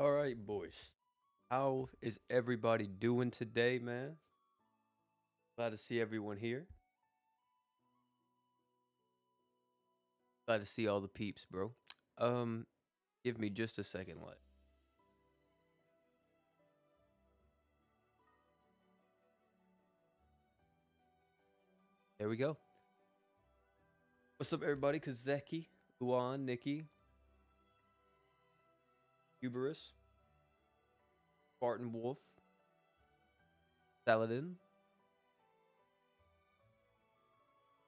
All right, boys. How is everybody doing today, man? Glad to see everyone here. Glad to see all the peeps, bro. Um, give me just a second, let. There we go. What's up, everybody? Kazeki, Luan, Nikki, Uberus, Spartan Wolf, Saladin,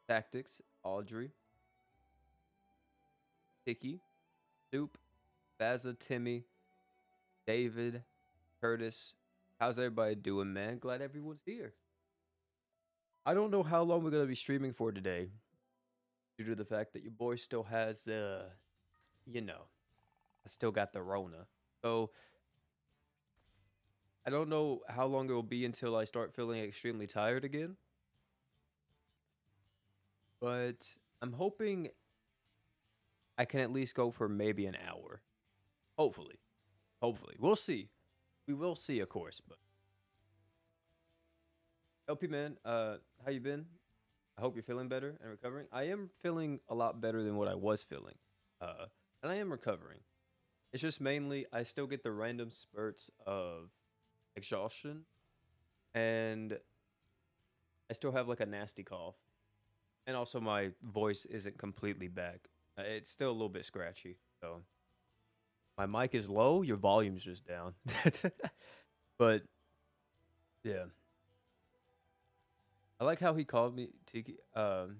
Tactics, Audrey, Tiki, Soup, Baza, Timmy, David, Curtis. How's everybody doing, man? Glad everyone's here. I don't know how long we're gonna be streaming for today, due to the fact that your boy still has you know, I still got the Rona. So I don't know how long it will be until I start feeling extremely tired again. But I'm hoping I can at least go for maybe an hour. Hopefully. Hopefully. We'll see. We will see, of course, but LP man, how you been? I hope you're feeling better and recovering. I am feeling a lot better than what I was feeling. Uh and I am recovering. It's just mainly I still get the random spurts of exhaustion, and I still have like a nasty cough, and also my voice isn't completely back. It's still a little bit scratchy. So my mic is low, your volume's just down. But yeah, I like how he called me Tiki. When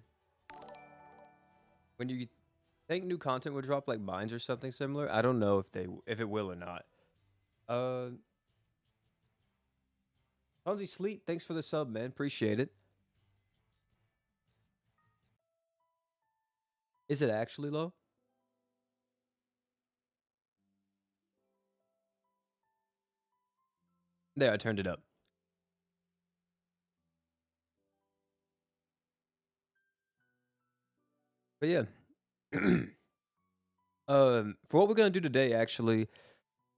you think new content would drop like mines or something similar, I don't know if it will or not. Uh, Fonzie Sleep, thanks for the sub, man. Appreciate it. Is it actually low? There, I turned it up. But yeah. For what we're gonna do today, actually,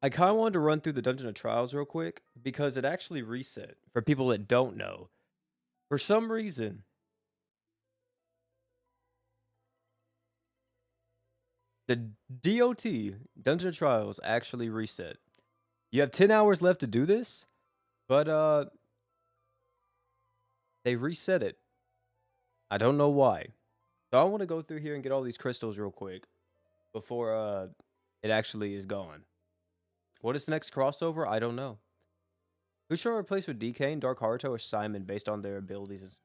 I kind of wanted to run through the Dungeon of Trials real quick because it actually reset. For people that don't know, for some reason, the DOT Dungeon of Trials actually reset. You have 10 hours left to do this, but they reset it. I don't know why. So I want to go through here and get all these crystals real quick before it actually is gone. What is the next crossover? I don't know. Who should I replace with DK, Dark Haruto, or Simon based on their abilities?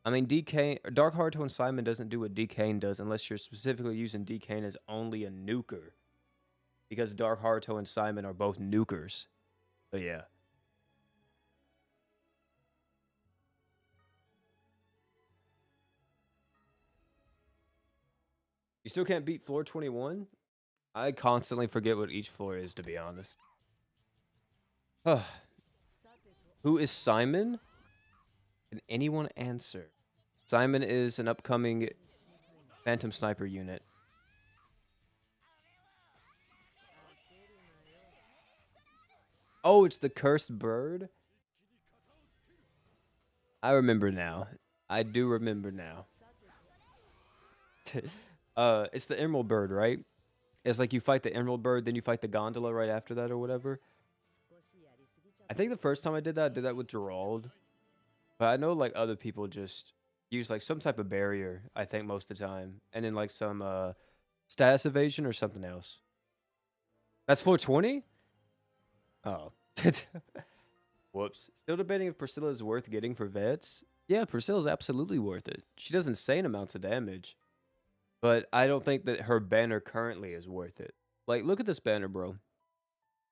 I mean, DK, Dark Haruto and Simon doesn't do what DK does unless you're specifically using DK as only a nuker. Because Dark Haruto and Simon are both nukers. So yeah. You still can't beat floor 21? I constantly forget what each floor is, to be honest. Who is Simon? Can anyone answer? Simon is an upcoming Phantom Sniper unit. Oh, it's the cursed bird? I remember now. I do remember now. It's the Emerald Bird, right? It's like you fight the Emerald Bird, then you fight the Gondola right after that or whatever. I think the first time I did that with Gerald. But I know like other people just use like some type of barrier, I think most of the time. And then like some status evasion or something else. That's floor 20? Oh. Whoops. Still debating if Priscilla is worth getting for vets. Yeah, Priscilla's absolutely worth it. She does insane amounts of damage. But I don't think that her banner currently is worth it. Like, look at this banner, bro.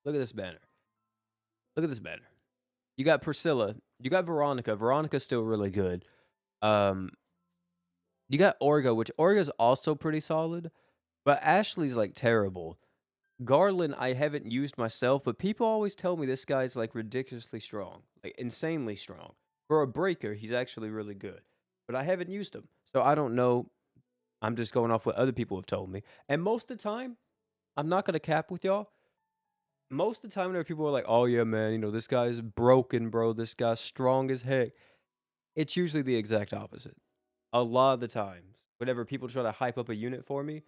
Look at this banner. Look at this banner. You got Priscilla. You got Veronica. Veronica's still really good. Um, you got Orga, which Orga's also pretty solid. But Ashley's like terrible. Garland, I haven't used myself, but people always tell me this guy's like ridiculously strong, like insanely strong. For a breaker, he's actually really good. But I haven't used him. So I don't know. I'm just going off what other people have told me. And most of the time, I'm not going to cap with y'all. Most of the time, whenever people are like, "Oh yeah, man, you know this guy's broken, bro. This guy's strong as heck," it's usually the exact opposite. A lot of the times, whenever people try to hype up a unit for me,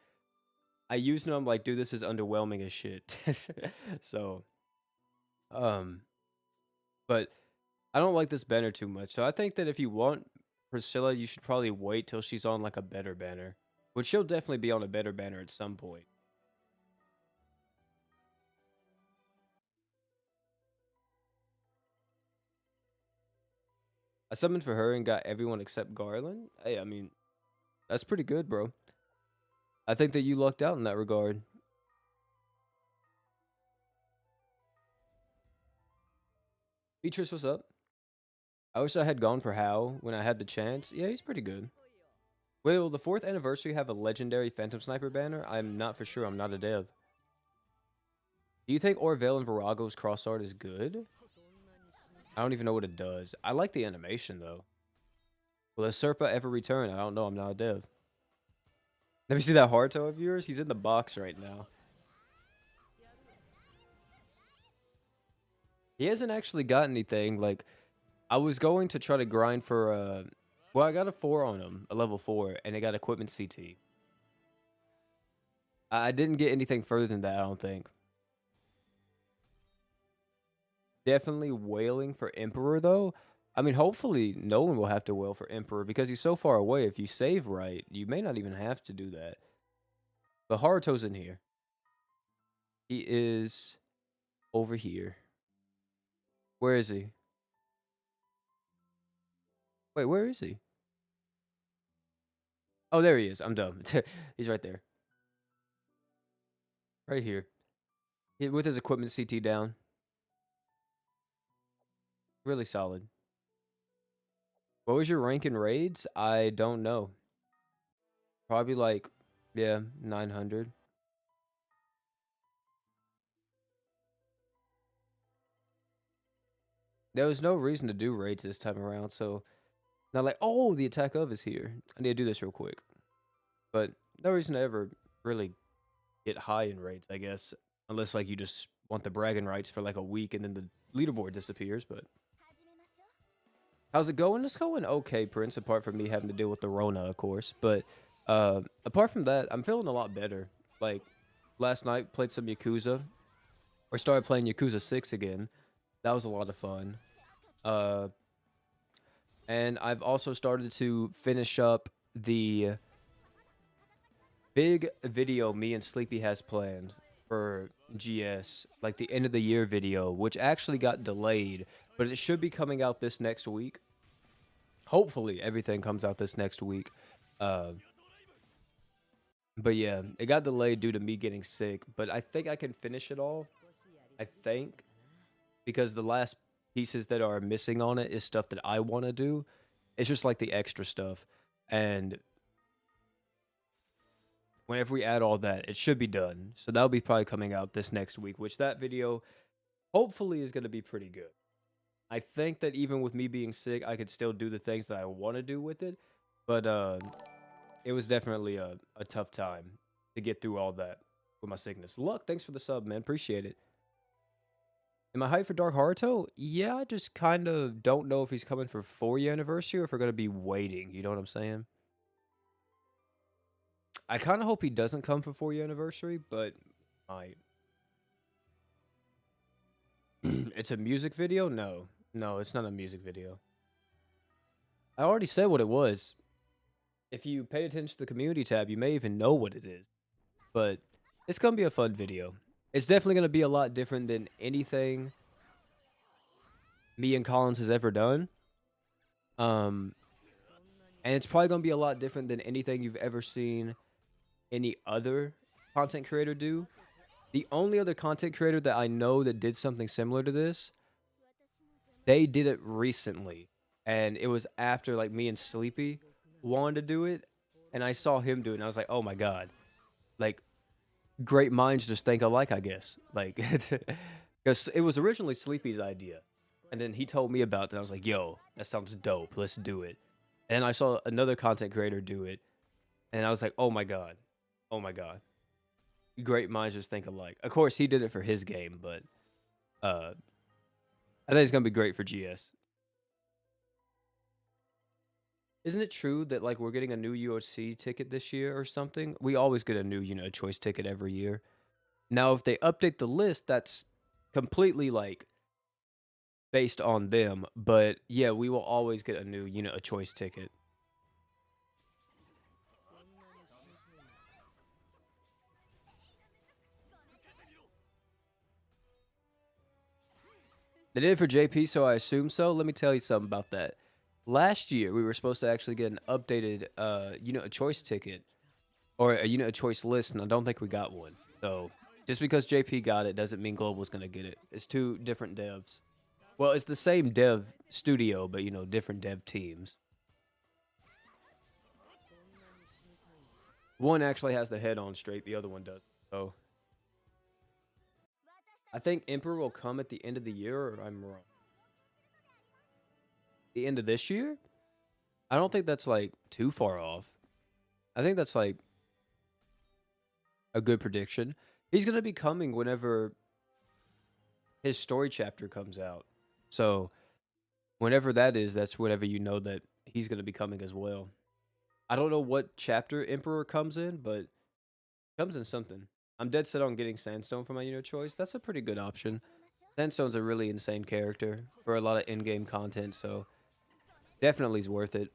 I usually know I'm like, dude, this is underwhelming as shit. So, um, but I don't like this banner too much. So I think that if you want Priscilla, you should probably wait till she's on like a better banner, which she'll definitely be on a better banner at some point. I summoned for her and got everyone except Garland. Hey, I mean, that's pretty good, bro. I think that you lucked out in that regard. Beatrice, what's up? I wish I had gone for Hal when I had the chance. Yeah, he's pretty good. Will the 4th anniversary have a legendary Phantom Sniper banner? I'm not for sure. I'm not a dev. Do you think Orville and Virago's cross art is good? I don't even know what it does. I like the animation, though. Will the Serpa ever return? I don't know. I'm not a dev. Let me see that Haruto of yours. He's in the box right now. He hasn't actually got anything. Like, I was going to try to grind for, well, I got a 4 on him, a level 4, and I got equipment CT. I didn't get anything further than that, I don't think. Definitely wailing for Emperor, though. I mean, hopefully no one will have to wail for Emperor because he's so far away. If you save right, you may not even have to do that. But Haruto's in here. He is over here. Where is he? Wait, where is he? Oh, there he is. I'm dumb. He's right there. Right here. With his equipment CT down. Really solid. What was your rank in raids? I don't know. Probably like, yeah, 900. There was no reason to do raids this time around, so not like, oh, the attack of is here. I need to do this real quick. But no reason to ever really get high in raids, I guess. Unless like you just want the bragging rights for like a week and then the leaderboard disappears, but how's it going? It's going okay, Prince, apart from me having to deal with the Rona, of course. But apart from that, I'm feeling a lot better. Like last night played some Yakuza. Or started playing Yakuza 6 again. That was a lot of fun. Uh and I've also started to finish up the big video me and Sleepy has planned for GS, like the end of the year video, which actually got delayed, but it should be coming out this next week. Hopefully everything comes out this next week. Uh, but yeah, it got delayed due to me getting sick, but I think I can finish it all. I think because the last pieces that are missing on it is stuff that I want to do. It's just like the extra stuff. And whenever we add all that, it should be done. So that'll be probably coming out this next week, which that video hopefully is going to be pretty good. I think that even with me being sick, I could still do the things that I want to do with it. But it was definitely a tough time to get through all that with my sickness. Luck, thanks for the sub, man. Appreciate it. Am I hyped for Dark Haruto? Yeah, I just kind of don't know if he's coming for 4-year anniversary or if we're going to be waiting. You know what I'm saying? I kind of hope he doesn't come for 4-year anniversary, but might. It's a music video? No. No, it's not a music video. I already said what it was. If you pay attention to the community tab, you may even know what it is. But it's going to be a fun video. It's definitely going to be a lot different than anything me and Collins has ever done. And it's probably going to be a lot different than anything you've ever seen any other content creator do. The only other content creator that I know that did something similar to this, they did it recently. And it was after like me and Sleepy wanted to do it. And I saw him do it and I was like, oh my God. Like, great minds just think alike, I guess. Like, because it was originally Sleepy's idea. And then he told me about it and I was like, yo, that sounds dope. Let's do it. And I saw another content creator do it. And I was like, oh my God. Oh my God. great minds just think alike. Of course, he did it for his game, but uh, I think it's gonna be great for GS. Isn't it true that like we're getting a new UOC ticket this year or something? We always get a new, choice ticket every year. Now, if they update the list, that's completely like based on them. But yeah, we will always get a new, a choice ticket. They did it for JP, so I assume so. Let me tell you something about that. Last year, we were supposed to actually get an updated, a choice ticket or a a choice list, and I don't think we got one. So just because JP got it doesn't mean Global's gonna get it. It's two different devs. Well, it's the same dev studio, but different dev teams. One actually has the head on straight, the other one does. So I think Emperor will come at the end of the year, or I'm wrong. The end of this year? I don't think that's like too far off. I think that's like a good prediction. He's gonna be coming whenever his story chapter comes out. So whenever that is, that's whenever you know that he's gonna be coming as well. I don't know what chapter Emperor comes in, but comes in something. I'm dead set on getting Sandstone for my choice. That's a pretty good option. Sandstone's a really insane character for a lot of in-game content, so definitely is worth it.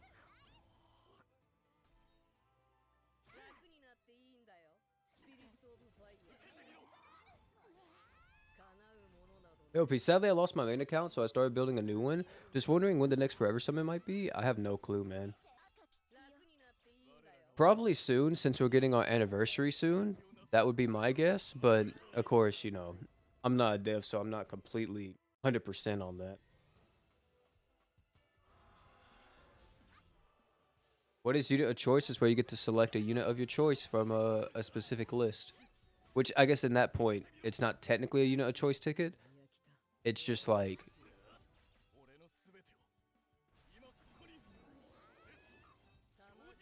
Yo, P, sadly I lost my main account, so I started building a new one. Just wondering when the next Forever Summon might be. I have no clue, man. Probably soon, since we're getting our anniversary soon. That would be my guess, but of course, I'm not a dev, so I'm not completely 100% on that. What is unit of choice is where you get to select a unit of your choice from a specific list. Which I guess in that point, it's not technically a unit of choice ticket. It's just like...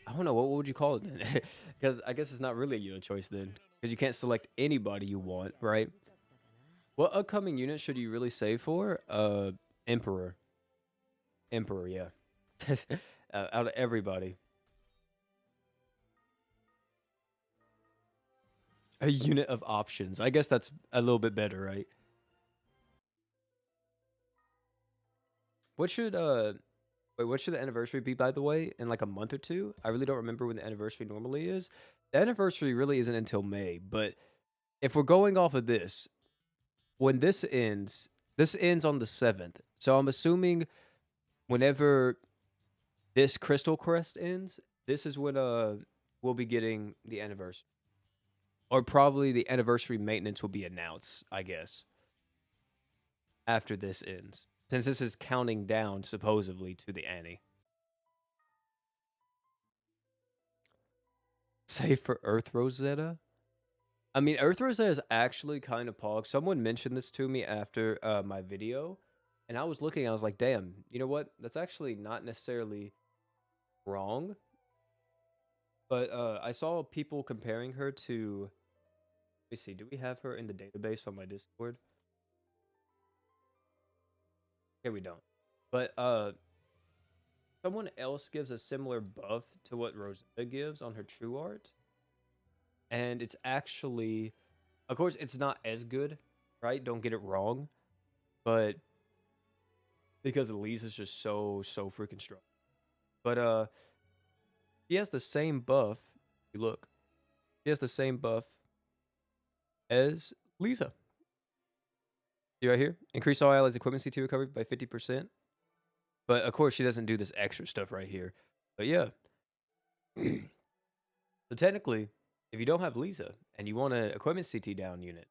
I don't know, what would you call it then? Because I guess it's not really a unit of choice then. Because you can't select anybody you want, right? What upcoming unit should you really save for? Emperor. Emperor, yeah. Out of everybody. A unit of options. I guess that's a little bit better, right? What should wait, what should the anniversary be, by the way, in like a month or two? I really don't remember when the anniversary normally is. The anniversary really isn't until May, but if we're going off of this, when this ends on the 7th. So I'm assuming whenever this Crystal Crest ends, this is when we'll be getting the anniversary. Or probably the anniversary maintenance will be announced, I guess, after this ends. Since this is counting down, supposedly, to the Annie. Save for Earth Rosetta? I mean, Earth Rosetta is actually kind of pog. Someone mentioned this to me after my video, and I was looking, I was like, damn, you know what? That's actually not necessarily wrong. But I saw people comparing her to... Let me see, do we have her in the database on my Discord? Okay, we don't. But someone else gives a similar buff to what Rosetta gives on her True Art. And it's actually, of course, it's not as good, right? Don't get it wrong. But because Elise is just so freaking strong. But he has the same buff. You look. He has the same buff as Lisa. See right here? Increase all allies' equipment CT recovery by 50%. But of course, she doesn't do this extra stuff right here. But yeah. So technically, if you don't have Lisa and you want an equipment CT down unit,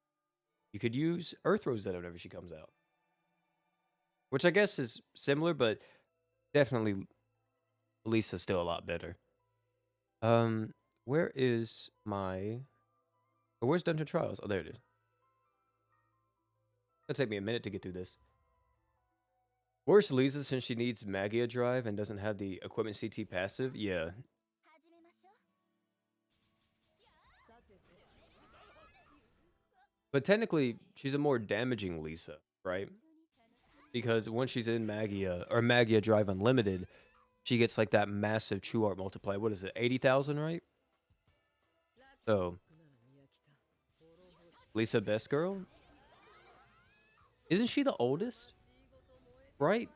you could use Earth Rosetta whenever she comes out. Which I guess is similar, but definitely Lisa's still a lot better. Where is my... Where's Dungeon Trials? Oh, there it is. It'll take me a minute to get through this. Worse Lisa since she needs Magia Drive and doesn't have the equipment CT passive? Yeah. But technically, she's a more damaging Lisa, right? Because when she's in Magia or Magia Drive Unlimited, she gets like that massive True Art multiplier. What is it? 80,000, right? So Lisa Best Girl, isn't she the oldest? Right?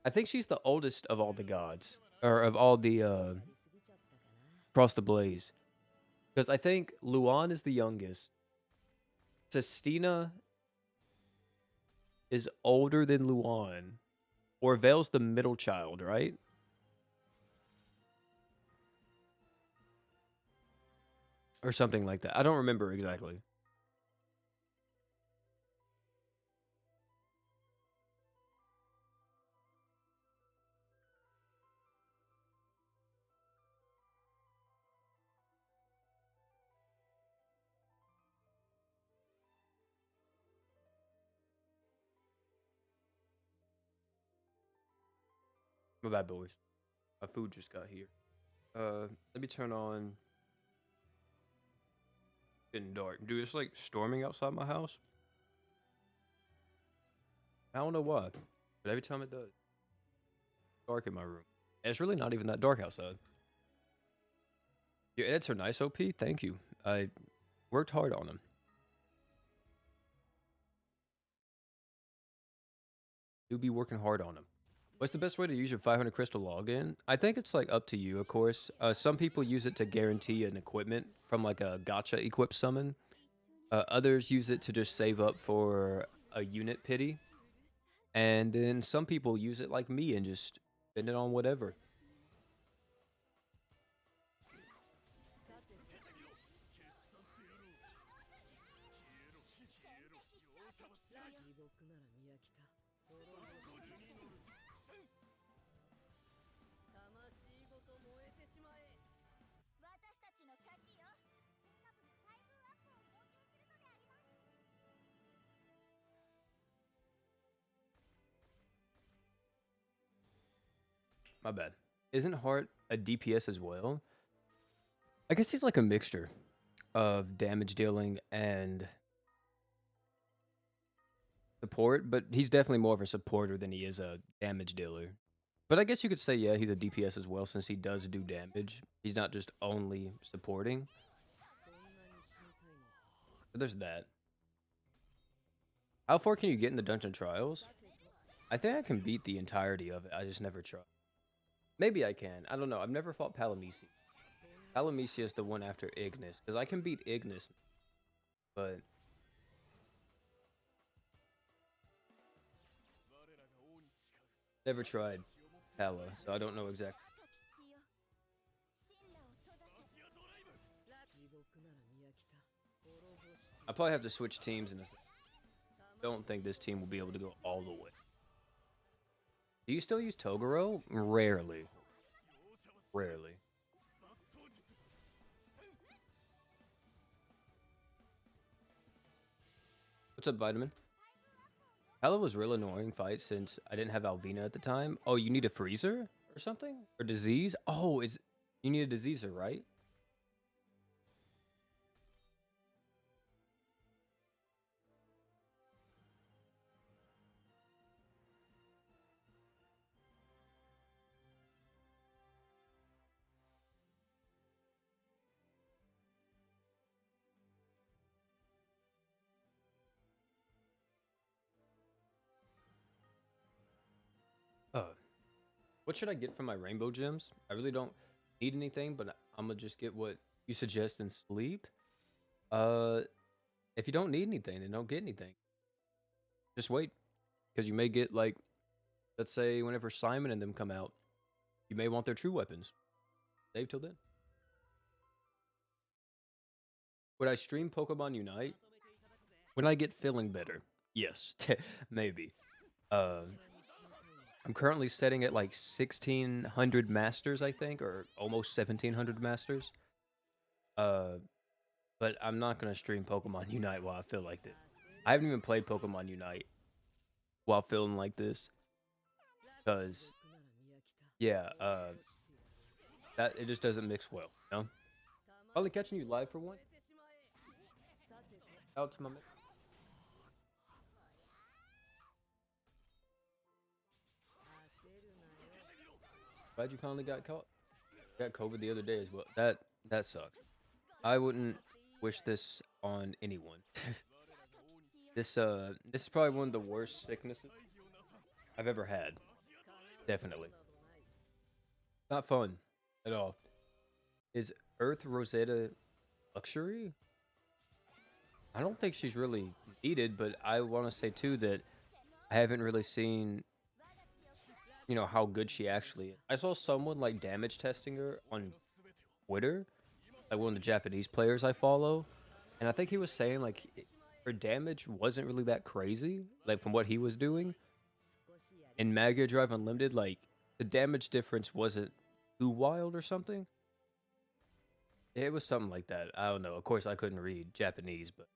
I think she's the oldest of all the gods, or of all the Cross the Blaze. Because I think Luan is the youngest. Sestina is older than Luan. Or Veil's the middle child, right? Or something like that. I don't remember exactly. My bad, boys. My food just got here. Let me turn on. Getting dark. Dude, it's like storming outside my house. I don't know why, but every time it does, dark in my room. And it's really not even that dark outside. Your edits are nice, OP. Thank you. I worked hard on them. You'll be working hard on them. What's the best way to use your 500 crystal login? I think it's like up to you, of course. Some people use it to guarantee an equipment from like a gotcha equip summon. Others use it to just save up for a unit pity. And then some people use it like me and just spend it on whatever. My bad. Isn't Hart a DPS as well? I guess he's like a mixture of damage dealing and support, but he's definitely more of a supporter than he is a damage dealer. But I guess you could say, yeah, he's a DPS as well since he does do damage. He's not just only supporting. But there's that. How far can you get in the dungeon trials? I think I can beat the entirety of it. I just never try. Maybe I can. I don't know. I've never fought Palamisi. Palamisi is the one after Ignis. Because I can beat Ignis. But never tried Pala, so I don't know exactly. I probably have to switch teams in a second. Don't think this team will be able to go all the way. Do you still use Toguro? Rarely. Rarely. What's up, Vitamin? Pala was real annoying fight since I didn't have Alvina at the time. Oh, you need a freezer or something? Or disease? Oh, you need a diseaser, right? What should I get from my rainbow gems? I really don't need anything, but I'm gonna just get what you suggest and sleep. Uh, if you don't need anything, then don't get anything. Just wait, because you may get like, let's say whenever Simon and them come out, you may want their true weapons. Save till then. Would I stream Pokemon Unite? When I get feeling better? Yes, maybe. Uh, I'm currently setting at like 1600 masters, I think, or almost 1700 masters. Uh, but I'm not gonna stream Pokemon Unite while I feel like this. I haven't even played Pokemon Unite while feeling like this, because yeah, that it just doesn't mix well, you know. Probably catching you live for one. Out to my man. Glad you finally got caught. Got COVID the other day as well. That sucks. I wouldn't wish this on anyone. This is probably one of the worst sicknesses I've ever had. Definitely. Not fun at all. Is Earth Rosetta luxury? I don't think she's really needed, but I want to say too that I haven't really seen, how good she actually is. I saw someone like damage testing her on Twitter, like one of the Japanese players I follow, and I think he was saying like her damage wasn't really that crazy, like from what he was doing. In Mega Drive Unlimited, like the damage difference wasn't too wild or something. It was something like that. I don't know. Of course, I couldn't read Japanese, but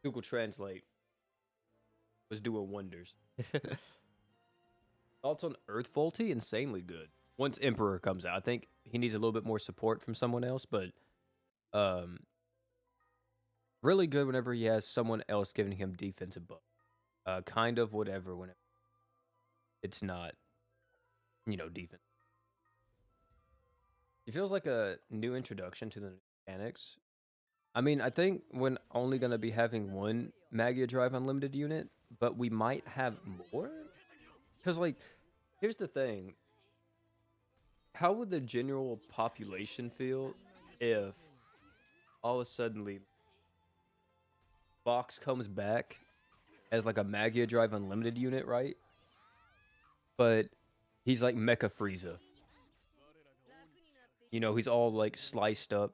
Google Translate was doing wonders. Thoughts on Earth Faulty? Insanely good. Once Emperor comes out, I think he needs a little bit more support from someone else, but um, really good whenever he has someone else giving him defensive buff. Kind of whatever whenever it's not, defense. It feels like a new introduction to the mechanics. I mean, I think we're only going to be having one Mega Drive Unlimited unit, but we might have more? Because, like, here's the thing. How would the general population feel if all of a sudden Fox comes back as, like, a Mega Drive Unlimited unit, right? But he's, like, Mecha Frieza. He's all, like, sliced up.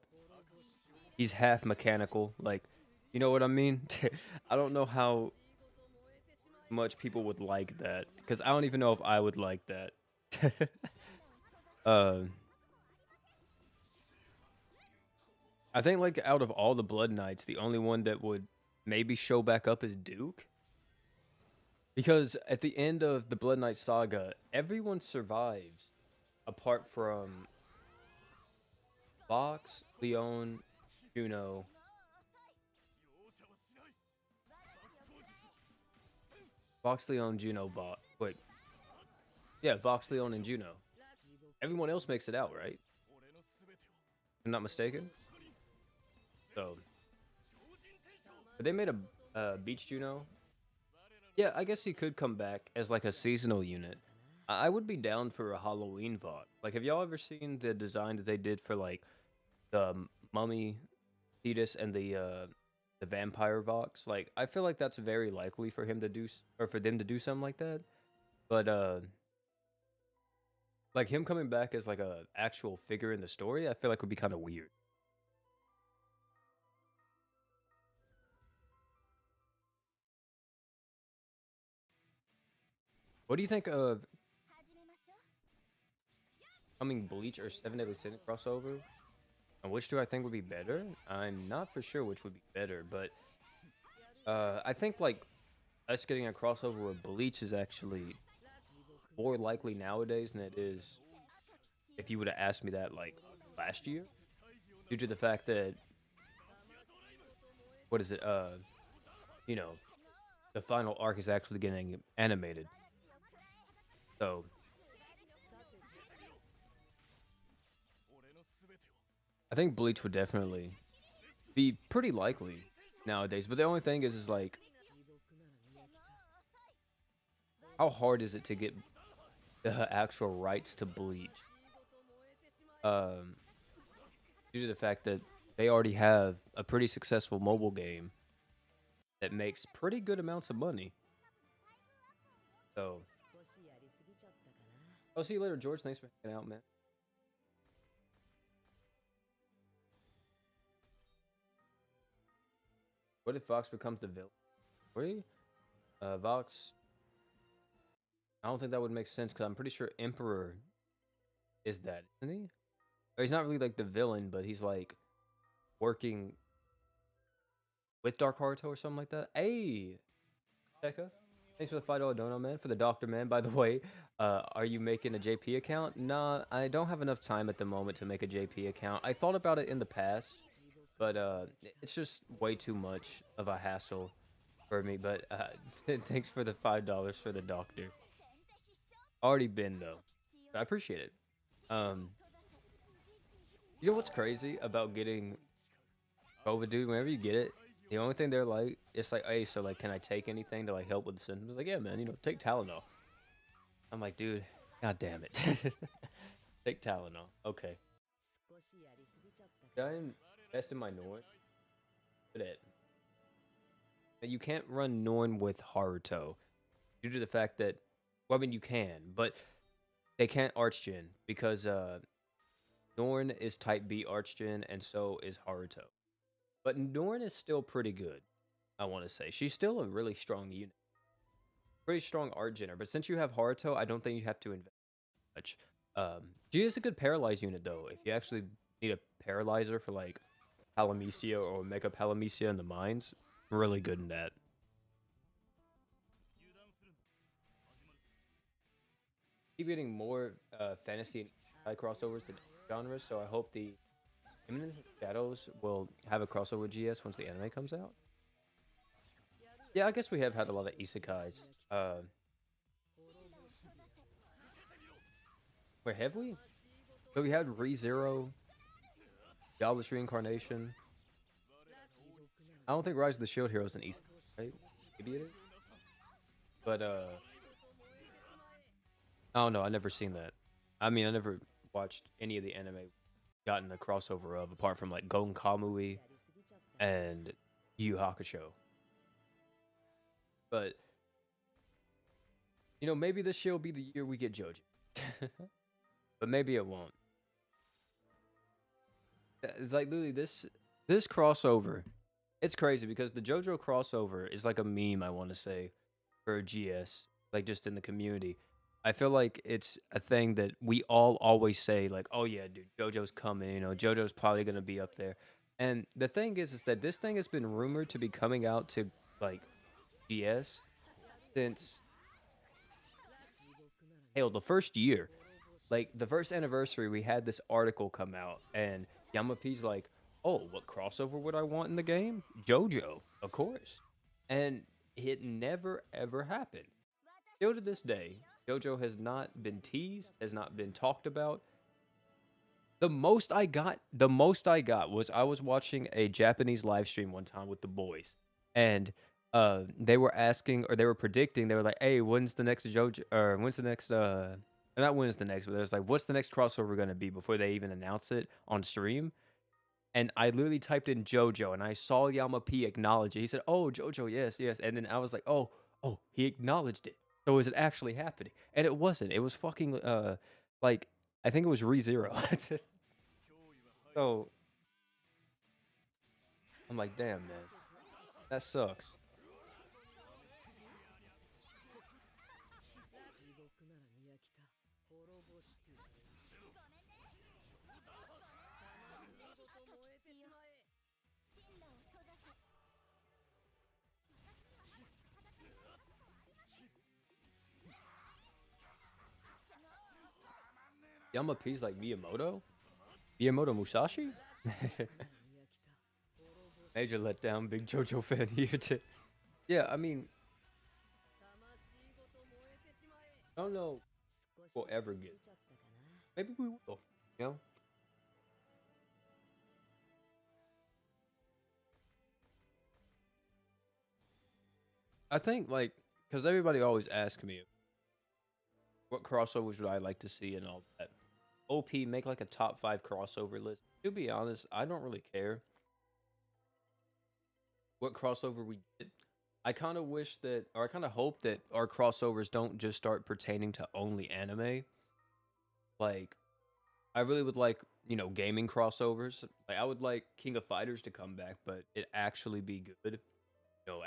He's half mechanical. Like, you know what I mean? I don't know how much people would like that. Because I don't even know if I would like that. I think, like, out of all the Blood Knights, the only one that would maybe show back up is Duke. Because at the end of the Blood Knight saga, everyone survives apart from Vox, Leon, Juno. Vox, Leon, Juno, Bot. Wait. Yeah, Vox, Leon, and Juno. Everyone else makes it out, right? If I'm not mistaken. So. But they made a Beach Juno. Yeah, I guess he could come back as like a seasonal unit. I would be down for a Halloween VOD. Like, have y'all ever seen the design that they did for like the Mummy, Thetis, and the Vampire Vox? Like, I feel like that's very likely for him to do, or for them to do something like that. But like him coming back as like a actual figure in the story, I feel like would be kind of weird. What do you think of coming Bleach or Seven Deadly Sin crossover? And which do I think would be better? I'm not for sure which would be better, but I think like us getting a crossover with Bleach is actually more likely nowadays than it is if you would have asked me that like last year, due to the fact that what is it? The final arc is actually getting animated. So I think Bleach would definitely be pretty likely nowadays. But the only thing is like, how hard is it to get the actual rights to Bleach? Due to the fact that they already have a pretty successful mobile game that makes pretty good amounts of money. So, I'll see you later, George. Thanks for hanging out, man. What if Vox becomes the villain? Really? Vox. I don't think that would make sense because I'm pretty sure Emperor is that, isn't he? Or he's not really like the villain, but he's like working with Dark Haruto or something like that. Hey, Tekka. Thanks for the $5 dono, man. For the doctor, man. By the way, are you making a JP account? Nah, I don't have enough time at the moment to make a JP account. I thought about it in the past, but it's just way too much of a hassle for me. But thanks for the $5 for the doctor. Already been though. I appreciate it. Um, you know what's crazy about getting COVID, dude? Whenever you get it, the only thing they're like, it's like, hey, so like, can I take anything to like help with the symptoms? Like, yeah, man, take Tylenol. I'm like, dude, god damn it, take Tylenol. Okay, I'm best in my Norn. But you can't run Norn with Haruto due to the fact that, well, I mean, you can, but they can't Archgen because Norn is Type B Archgen, and so is Haruto. But Norn is still pretty good, I want to say. She's still a really strong unit. Pretty strong Archgener, but since you have Haruto, I don't think you have to invest much. She is a good Paralyze unit, though. If you actually need a Paralyzer for, like, Palamecia or Mega Palamecia in the mines, really good in that. Keep getting more fantasy and isekai crossovers than genres, so I hope the Imminence of Shadows will have a crossover GS once the anime comes out. Yeah, I guess we have had a lot of isekais. Wait, have we? So we had ReZero, Jobless Reincarnation. I don't think Rise of the Shield Hero is an isekai, right? Maybe it is. But oh no, I never seen that. I mean, I never watched any of the anime gotten a crossover of, apart from like Gon Kamui and Yu Hakusho. But maybe this year will be the year we get JoJo. But maybe it won't. Like literally this crossover, it's crazy because the JoJo crossover is like a meme, I want to say, for GS, like just in the community. I feel like it's a thing that we all always say, like, oh yeah, dude, JoJo's coming, JoJo's probably gonna be up there. And the thing is that this thing has been rumored to be coming out to like GS since hell the first year. Like the first anniversary, we had this article come out, and Yamapi's like, "Oh, what crossover would I want in the game? JoJo, of course." And it never ever happened. Still to this day, JoJo has not been teased, has not been talked about. The most I got was I was watching a Japanese live stream one time with the boys, and they were asking or they were predicting. They were like, "Hey, when's the next JoJo? Or when's the next not when's the next, but there's like, what's the next crossover gonna be before they even announce it on stream?" And I literally typed in JoJo, and I saw Yama P acknowledge it. He said, "Oh, JoJo, yes, yes." And then I was like, "Oh, he acknowledged it. So is it actually happening?" And it wasn't. It was fucking like I think it was ReZero. So I'm like, damn, man, that sucks. Yama P's like Miyamoto? Miyamoto Musashi? Major letdown, big JoJo fan here too. Yeah, I mean, I don't know if we'll ever get. Maybe we will. You know? I think like because everybody always asks me what crossovers would I like to see and all that. OP make like a top 5 crossover list. To be honest, I don't really care what crossover we get. I kind of wish that, or I kind of hope that our crossovers don't just start pertaining to only anime. Like, I really would like, gaming crossovers. Like, I would like King of Fighters to come back, but it actually be good.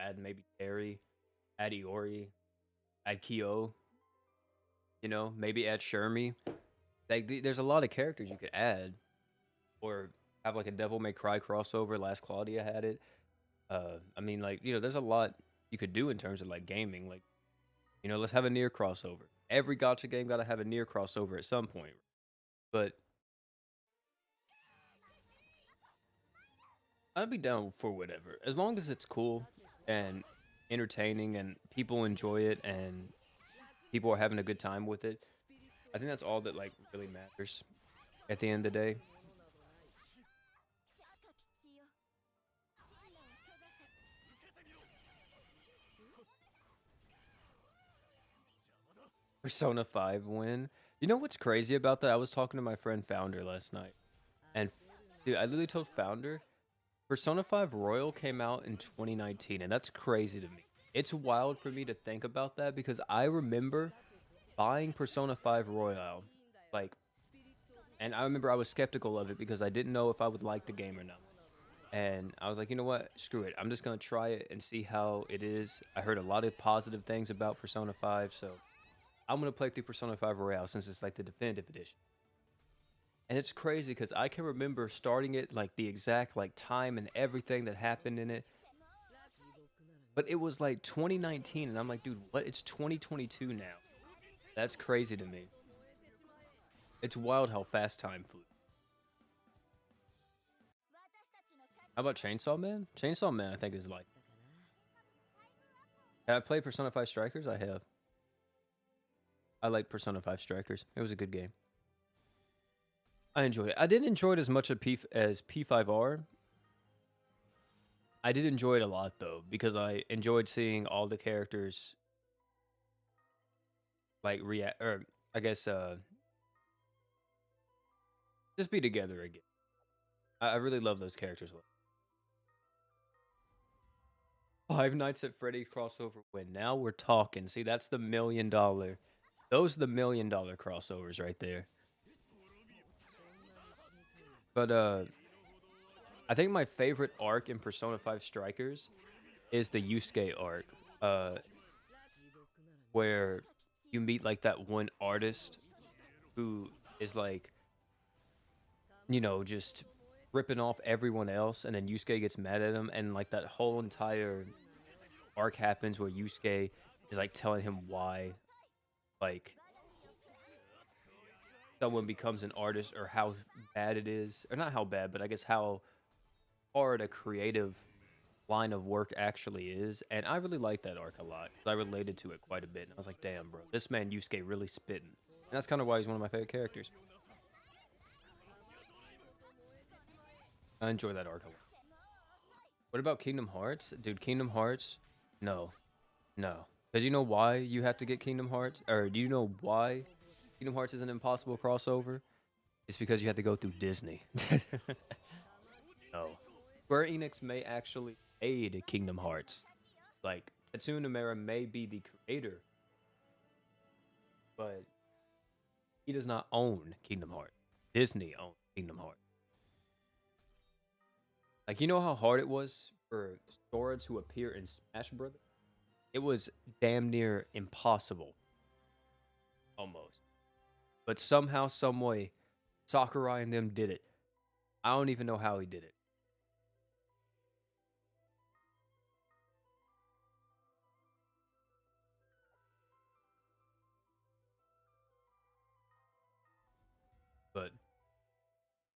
Add maybe Terry, add Iori, add Kyo, maybe add Shermie. Like, there's a lot of characters you could add, or have like a Devil May Cry crossover. Last Claudia had it. I mean, like, there's a lot you could do in terms of like gaming. Like, let's have a near crossover. Every gotcha game got to have a near crossover at some point. But I'd be down for whatever, as long as it's cool and entertaining and people enjoy it and people are having a good time with it. I think that's all that like really matters at the end of the day. Persona 5 win. You know what's crazy about that? I was talking to my friend Founder last night, and dude, I literally told Founder Persona 5 Royal came out in 2019, and that's crazy to me. It's wild for me to think about that because I remember buying Persona 5 Royal, like, and I remember I was skeptical of it because I didn't know if I would like the game or not. And I was like, you know what? Screw it. I'm just gonna try it and see how it is. I heard a lot of positive things about Persona 5, so I'm gonna play through Persona 5 Royale since it's like the definitive edition. And it's crazy because I can remember starting it like the exact like time and everything that happened in it. But it was like 2019, and I'm like, dude, what? It's 2022 now. That's crazy to me. It's wild how fast time flew. How about Chainsaw Man? Chainsaw Man, I think, is like. Have I played Persona 5 Strikers? I have. I like Persona 5 Strikers. It was a good game. I enjoyed it. I didn't enjoy it as much as P5R. I did enjoy it a lot though, because I enjoyed seeing all the characters like react, or I guess just be together again. I really love those characters. Five Nights at Freddy crossover win. Now we're talking. See, that's the $1 million. Those are the $1 million crossovers right there. But I think my favorite arc in Persona 5 Strikers is the Yusuke arc. Where you meet like that one artist who is like, you know, just ripping off everyone else, and then Yusuke gets mad at him, and like that whole entire arc happens where Yusuke is like telling him why like someone becomes an artist or how bad it is, or not how bad, but I guess how hard a creative line of work actually is. And I really like that arc a lot because I related to it quite a bit, and I was like, damn, bro, this man Yusuke really spitting. And that's kind of why he's one of my favorite characters. I enjoy that arc a lot. What about Kingdom Hearts? Dude, Kingdom Hearts? No. No. Because you know why you have to get Kingdom Hearts? Or do you know why Kingdom Hearts is an impossible crossover? It's because you have to go through Disney. No. Square Enix may actually aid Kingdom Hearts. Like, Tetsuya Nomura may be the creator, but he does not own Kingdom Hearts. Disney owns Kingdom Hearts. Like, you know how hard it was for Sora to appear in Smash Brothers? It was damn near impossible. Almost. But somehow, some way, Sakurai and them did it. I don't even know how he did it. But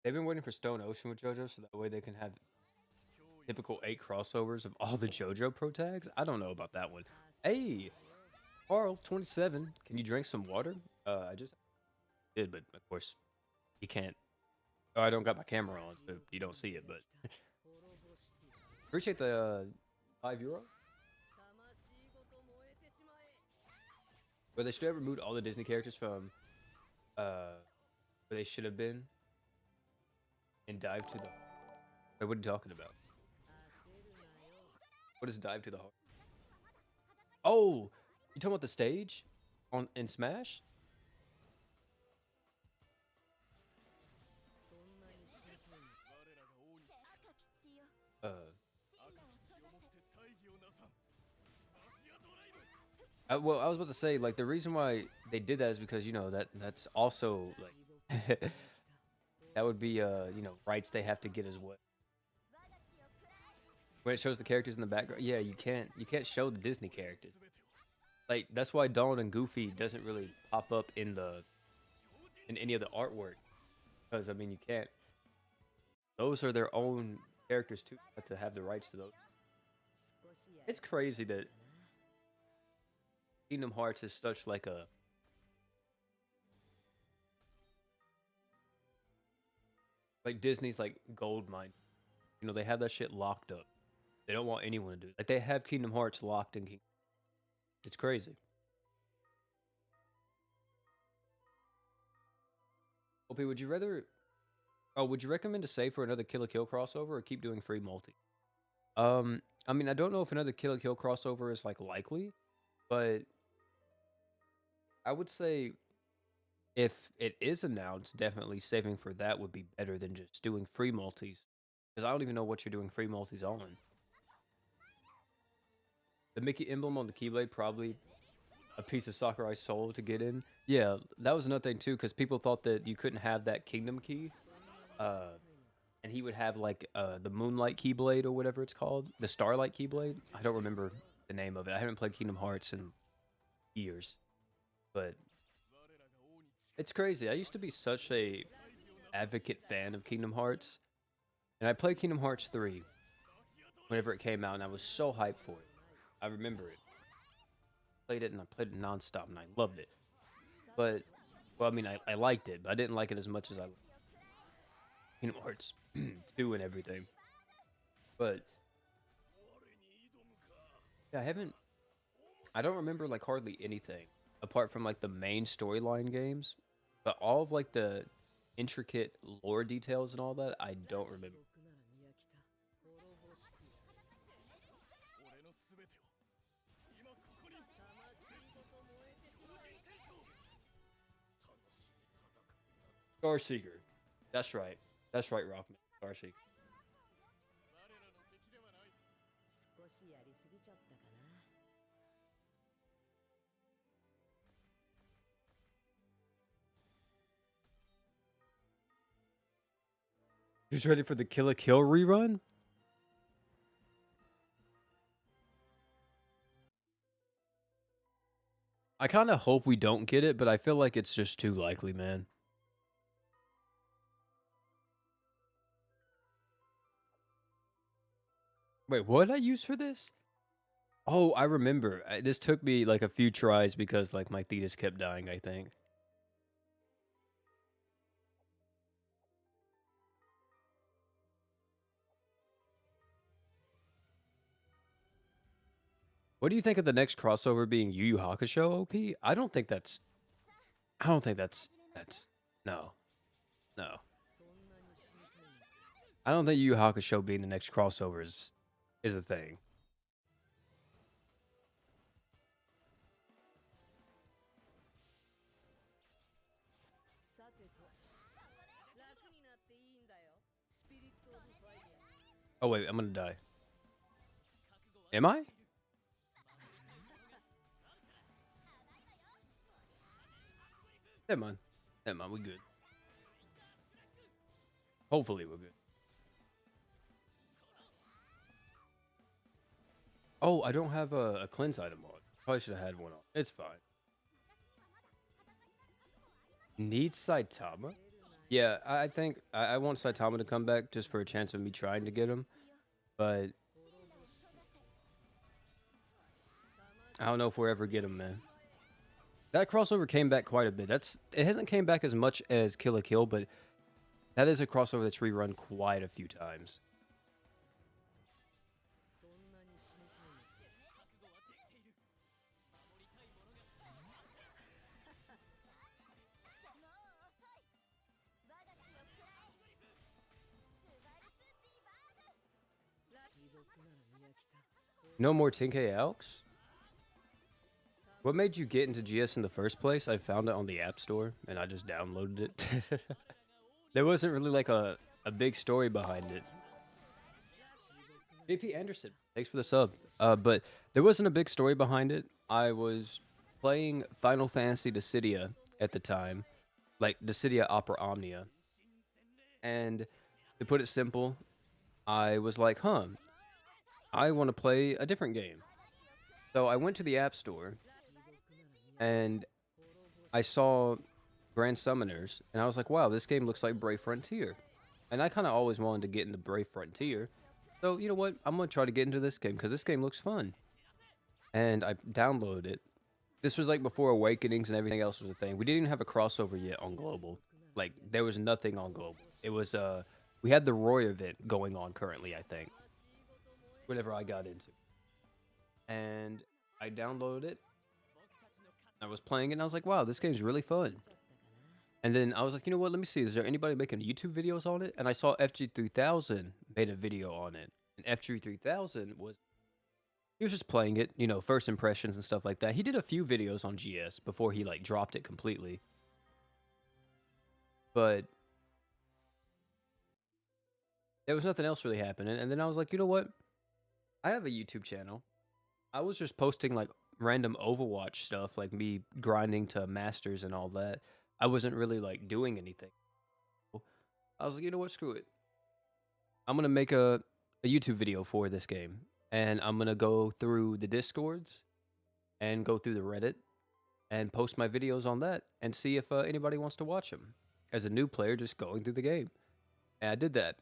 they've been waiting for Stone Ocean with JoJo so that way they can have typical 8 crossovers of all the JoJo pro tags. I don't know about that one. Hey, Carl, 27. Can you drink some water? I just did, but of course you can't. Oh, I don't got my camera on, so you don't see it. But appreciate the €5. Where they should have removed all the Disney characters from where they should have been and dive to the. Wait, what are you talking about? What is dive to the heart? Oh, you talking about the stage on in Smash? Uh, well, I was about to say like the reason why they did that is because you know that's also like that would be you know rights they have to get as well. When it shows the characters in the background, yeah, you can't show the Disney characters. Like that's why Donald and Goofy doesn't really pop up in any of the artwork because I mean you can't. Those are their own characters too have to have the rights to those. It's crazy that Kingdom Hearts is such like Disney's like gold mine. You know, they have that shit locked up. They don't want anyone to do it. Like they have Kingdom Hearts locked in. It's crazy. OP, would you rather? Oh, would you recommend to save for another Kill la Kill crossover or keep doing free multi? I mean, I don't know if another Kill la Kill crossover is like likely, but I would say if it is announced, definitely saving for that would be better than just doing free multis. Because I don't even know what you're doing free multis on. The Mickey emblem on the Keyblade, probably a piece of Sakurai soul to get in. Yeah, that was another thing too, because people thought that you couldn't have that Kingdom Key. Uh, and he would have like the Moonlight Keyblade or whatever it's called. The Starlight Keyblade. I don't remember the name of it. I haven't played Kingdom Hearts in years. But it's crazy. I used to be such a advocate fan of Kingdom Hearts. And I played Kingdom Hearts 3 whenever it came out, and I was so hyped for it. I remember it. Played it, and I played it nonstop, and I loved it. But, well, I mean, I liked it, but I didn't like it as much as I liked Kingdom Hearts 2 and everything. But, yeah, I don't remember, like, hardly anything, apart from, like, the main storyline games. But all of, like, the intricate lore details and all that, I don't remember. Starseeker. That's right. That's right, Rockman. Starseeker. Who's ready for the Kill la Kill rerun? I kind of hope we don't get it, but I feel like it's just too likely, man. Wait, what did I use for this? Oh, I remember. This took me like a few tries because like my Thetis kept dying, I think. What do you think of the next crossover being Yu Yu Hakusho OP? I don't think that's no. No. I don't think Yu Yu Hakusho being the next crossover is a thing. Oh wait, I'm gonna die. Am I? Never mind. Never mind, we good. Hopefully we're good. Oh, I don't have a cleanse item on. Probably should have had one on. It's fine. Need Saitama? Yeah, I think I want Saitama to come back just for a chance of me trying to get him. But I don't know if we'll ever get him, man. That crossover came back quite a bit. It hasn't came back as much as Kill la Kill, but that is a crossover that's rerun quite a few times. No more Tenkei Alks? What made you get into GS in the first place? I found it on the App Store, and I just downloaded it. There wasn't really like a big story behind it. JP Anderson, thanks for the sub. But there wasn't a big story behind it. I was playing Final Fantasy Dissidia at the time, like Dissidia Opera Omnia. And to put it simple, I was like, I want to play a different game. So I went to the App Store, and I saw Grand Summoners, and I was like, wow, this game looks like Brave Frontier. And I kind of always wanted to get into Brave Frontier. So, you know what? I'm going to try to get into this game because this game looks fun. And I downloaded it. This was like before Awakenings and everything else was a thing. We didn't even have a crossover yet on Global. Like, there was nothing on Global. It was, we had the Roy event going on currently, I think. Whatever I got into. And I downloaded it. I was playing it and I was like, wow, this game's really fun. And then I was like, you know what? Let me see. Is there anybody making YouTube videos on it? And I saw FG3000 made a video on it. And FG3000 was, he was just playing it, you know, first impressions and stuff like that. He did a few videos on GS before he like dropped it completely. But there was nothing else really happening. And then I was like, you know what? I have a YouTube channel. I was just posting like random Overwatch stuff, like me grinding to masters and all that. I wasn't really like doing anything. I was like, you know what? Screw it. I'm gonna make a YouTube video for this game, and I'm gonna go through the Discords and go through the Reddit and post my videos on that and see if anybody wants to watch them. As a new player, just going through the game, and I did that,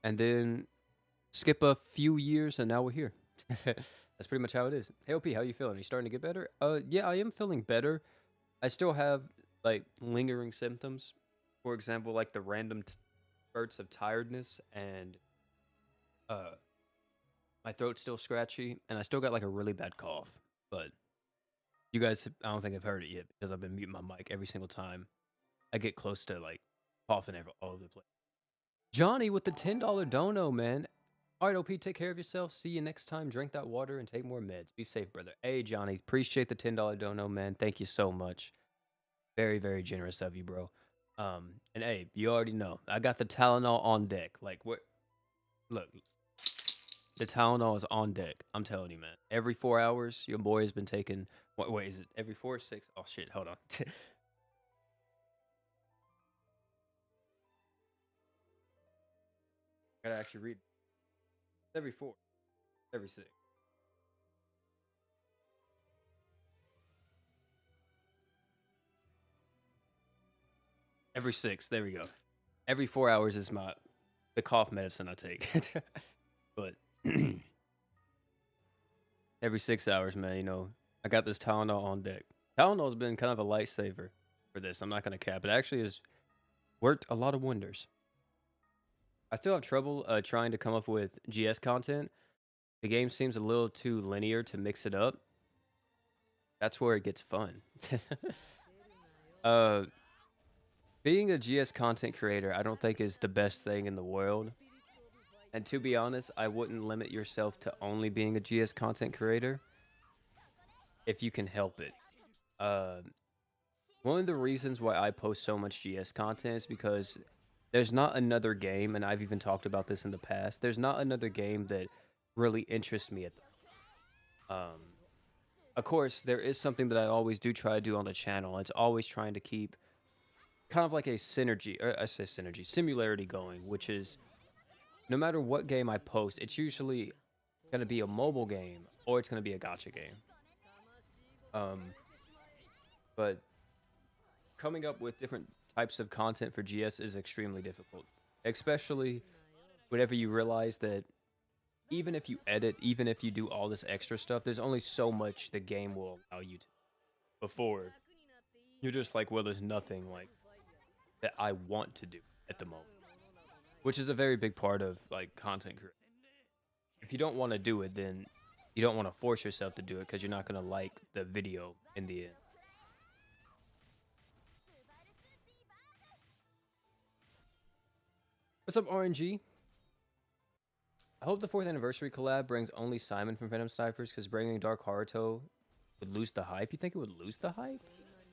and then skip a few years, and now we're here. That's pretty much how it is. Hey, OP, how you feeling? Are you starting to get better? Yeah, I am feeling better. I still have like lingering symptoms. For example, like the random spurts of tiredness and my throat's still scratchy and I still got like a really bad cough. But you guys, I don't think I've heard it yet because I've been muting my mic every single time I get close to like coughing all over the place. Johnny with the $10 dono, man. All right, OP, take care of yourself. See you next time. Drink that water and take more meds. Be safe, brother. Hey, Johnny, appreciate the $10 dono, man. Thank you so much. Very, very generous of you, bro. And hey, you already know I got the Tylenol on deck. Like, what? Look, the Tylenol is on deck. I'm telling you, man. Every 4 hours, your boy has been taking. Wait, is it every 4 or 6? Oh shit! Hold on. Gotta actually read. It's every 4, every 6. Every 6. There we go. Every 4 hours is the cough medicine I take. But every 6 hours, man, you know, I got this Tylenol on deck. Tylenol's been kind of a lifesaver for this. I'm not gonna cap. It actually has worked a lot of wonders. I still have trouble trying to come up with GS content. The game seems a little too linear to mix it up. That's where it gets fun. uh, being a GS content creator, I don't think is the best thing in the world. And to be honest, I wouldn't limit yourself to only being a GS content creator if you can help it. One of the reasons why I post so much GS content is because there's not another game, and I've even talked about this in the past, there's not another game that really interests me of course, there is something that I always do try to do on the channel. It's always trying to keep kind of like a synergy, or I say synergy, similarity going, which is no matter what game I post, it's usually going to be a mobile game or it's going to be a gacha game. But coming up with different types of content for GS is extremely difficult, especially whenever you realize that even if you edit, even if you do all this extra stuff, there's only so much the game will allow you to before you're just like, well, there's nothing like that I want to do at the moment, which is a very big part of like content creation. If you don't want to do it, then you don't want to force yourself to do it because you're not going to like the video in the end. What's up, RNG? I hope the 4th anniversary collab brings only Simon from Phantom Snipers, because bringing Dark Haruto would lose the hype. You think it would lose the hype?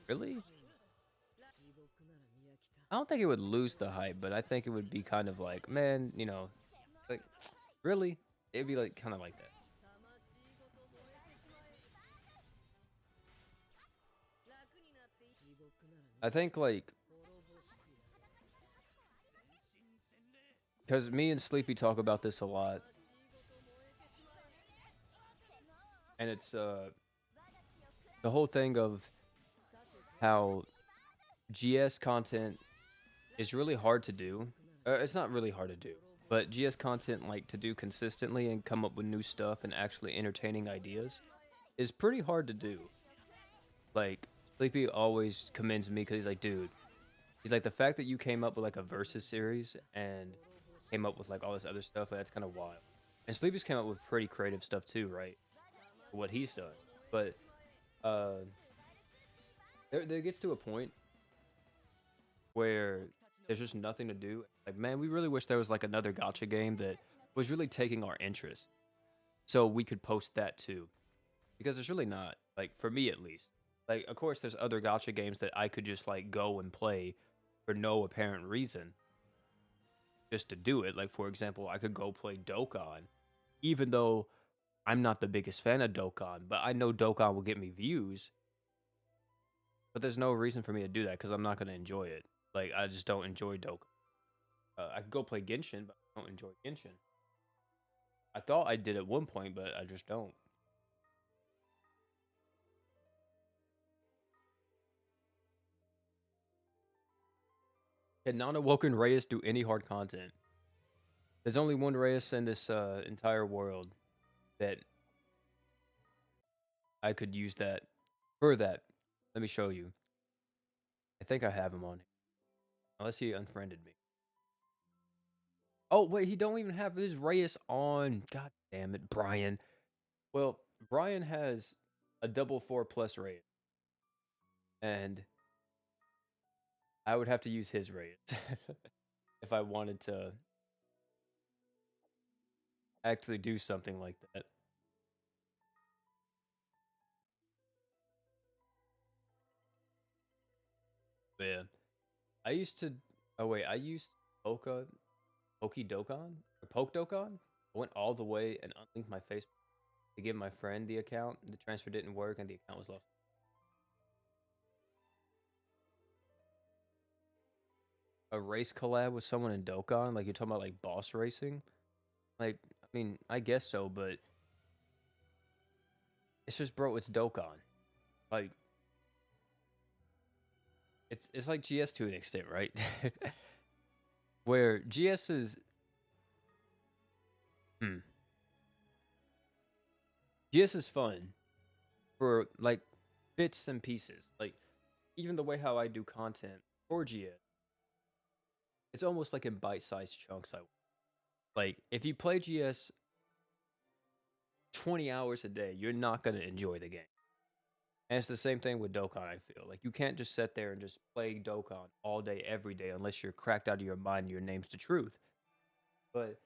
Really? I don't think it would lose the hype, but I think it would be kind of like, man, you know, like, really? It'd be like kind of like that. I think like, because me and Sleepy talk about this a lot, and it's the whole thing of how GS content is really hard to do, It's not really hard to do, but GS content, like to do consistently and come up with new stuff and actually entertaining ideas, is pretty hard to do. Like Sleepy always commends me because he's like, dude, he's like the fact that you came up with like a versus series and came up with like all this other stuff, like, that's kind of wild. And Sleepy's came up with pretty creative stuff too, right? What he's done, but uh, there gets to a point where there's just nothing to do. Like, man, we really wish there was like another gotcha game that was really taking our interest, so we could post that too. Because there's really not, like for me at least. Like, of course, there's other gotcha games that I could just like go and play for no apparent reason, just to do it. Like, for example, I could go play Dokkan, even though I'm not the biggest fan of Dokkan, but I know Dokkan will get me views. But there's no reason for me to do that because I'm not going to enjoy it. Like, I just don't enjoy Dokkan. I could go play Genshin, but I don't enjoy Genshin. I thought I did at one point, but I just don't. Can non-awoken Reyes do any hard content? There's only one Reyes in this entire world that I could use that for that. Let me show you. I think I have him on here. Unless he unfriended me. Oh, wait, he don't even have his Reyes on. God damn it, Brian. Well, Brian has a double 4+ Reyes. And I would have to use his Reyes if I wanted to actually do something like that. But yeah. I used to. Oh, wait, I used Pokidokon? Or Pokedokon? I went all the way and unlinked my Facebook to give my friend the account. The transfer didn't work and the account was lost. A race collab with someone in Dokkan? Like, you're talking about like boss racing? Like, I mean, I guess so, but it's just, bro, it's Dokkan. Like, it's like GS to an extent, right? Where GS is, hmm, GS is fun for like bits and pieces. Like, even the way how I do content for GS, it's almost like in bite-sized chunks. Like, if you play GS 20 hours a day, you're not gonna enjoy the game. And it's the same thing with Dokkan, I feel. Like, you can't just sit there and just play Dokkan all day, every day, unless you're cracked out of your mind and your name's the truth. But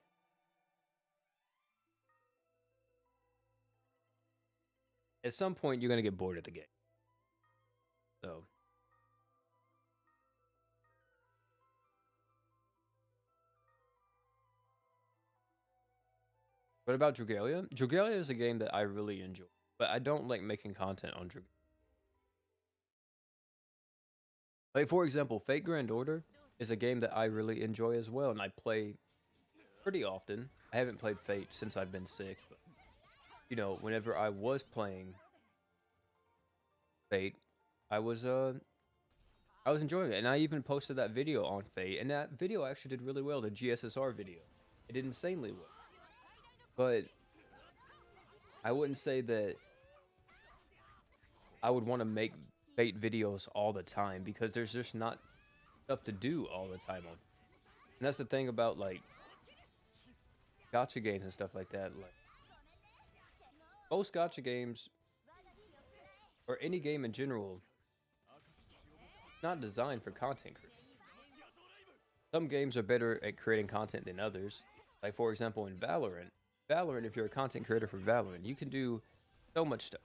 at some point, you're going to get bored of the game. So, what about Dragalia? Dragalia is a game that I really enjoy, but I don't like making content on Dragalia. Like, for example, Fate Grand Order is a game that I really enjoy as well, and I play pretty often. I haven't played Fate since I've been sick, but, you know, whenever I was playing Fate, I was I was enjoying it, and I even posted that video on Fate, and that video actually did really well. The GSSR video, it did insanely well. But I wouldn't say that I would want to make Fate videos all the time because there's just not stuff to do all the time on. And that's the thing about like gotcha games and stuff like that. Like, most gotcha games or any game in general, not designed for content creation. Some games are better at creating content than others. Like, for example, in Valorant, if you're a content creator for Valorant, you can do so much stuff.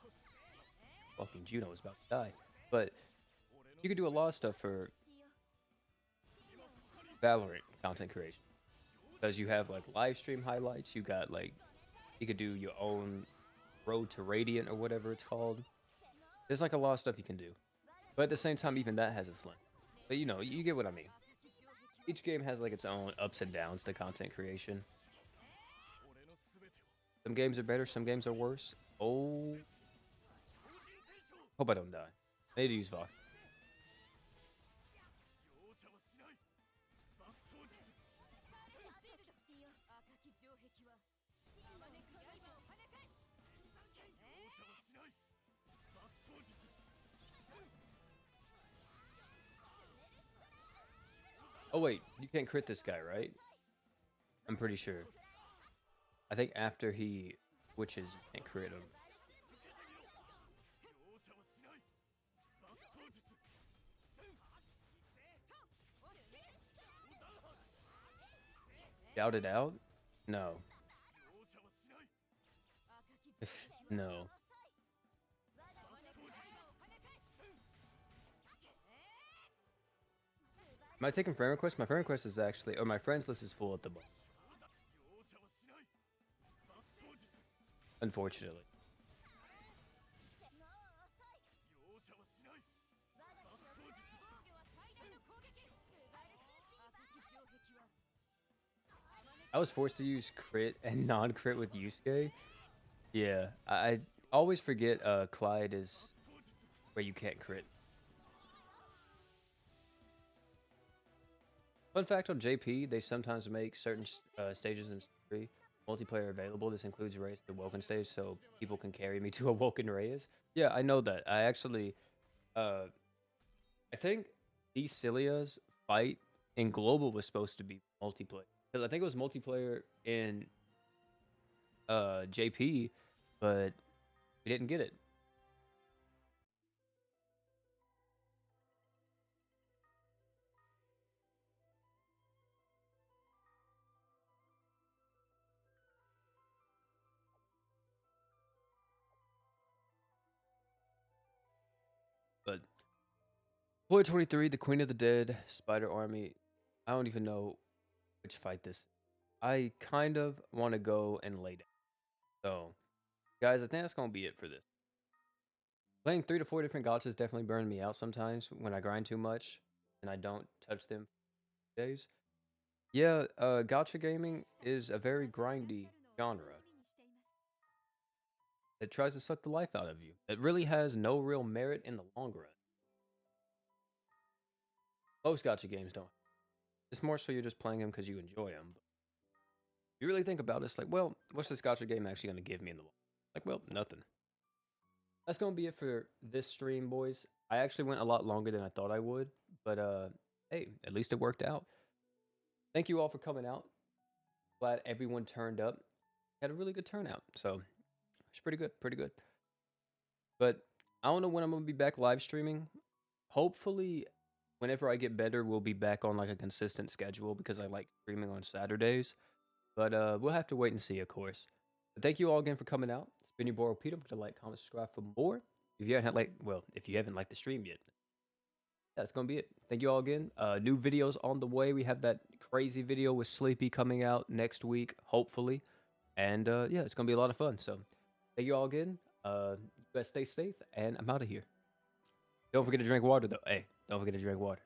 Fucking Juno is about to die. But you can do a lot of stuff for Valorant content creation. Because you have like live stream highlights, you got like, you could do your own Road to Radiant or whatever it's called. There's like a lot of stuff you can do. But at the same time, even that has its limit. But you know, you get what I mean. Each game has like its own ups and downs to content creation. Some games are better, some games are worse. Oh. Hope I don't die. I need to use Vox. Oh wait, you can't crit this guy, right? I'm pretty sure. I think after he switches, you can't crit him. Doubt it out? No. No. Am I taking friend request? My friend request is actually, or my friends list is full at the moment. Unfortunately. I was forced to use crit and non-crit with Yusuke. Yeah, I always forget Clyde is where you can't crit. Fun fact on JP, they sometimes make certain stages in story multiplayer available. This includes Reyes the Woken stage, so people can carry me to a Woken Reyes. Yeah, I know that. I actually, I think Celia's fight in Global was supposed to be multiplayer. Because I think it was multiplayer in JP, but we didn't get it. But Floyd 23, the Queen of the Dead, Spider Army. I don't even know which fight this is. I kind of want to go and lay down. So, guys, I think that's going to be it for this. Playing 3 to 4 different gachas definitely burn me out sometimes when I grind too much and I don't touch them for days. Yeah, gacha gaming is a very grindy genre. It tries to suck the life out of you. It really has no real merit in the long run. Most gacha games don't. It's more so you're just playing them because you enjoy them. But you really think about it, it's like, well, what's this gacha game actually going to give me in the long run? Like, well, nothing. That's going to be it for this stream, boys. I actually went a lot longer than I thought I would, but hey, at least it worked out. Thank you all for coming out. Glad everyone turned up. Had a really good turnout, so it's pretty good, pretty good. But I don't know when I'm going to be back live streaming. Hopefully, whenever I get better, we'll be back on like a consistent schedule because I like streaming on Saturdays. But we'll have to wait and see, of course. But thank you all again for coming out. It's been your boy Peter. To like, comment, subscribe for more. If you haven't if you haven't liked the stream yet, that's gonna be it. Thank you all again. New videos on the way. We have that crazy video with Sleepy coming out next week, hopefully. And yeah, it's gonna be a lot of fun. So thank you all again. You guys stay safe, and I'm out of here. Don't forget to drink water, though. Hey, don't forget to drink water.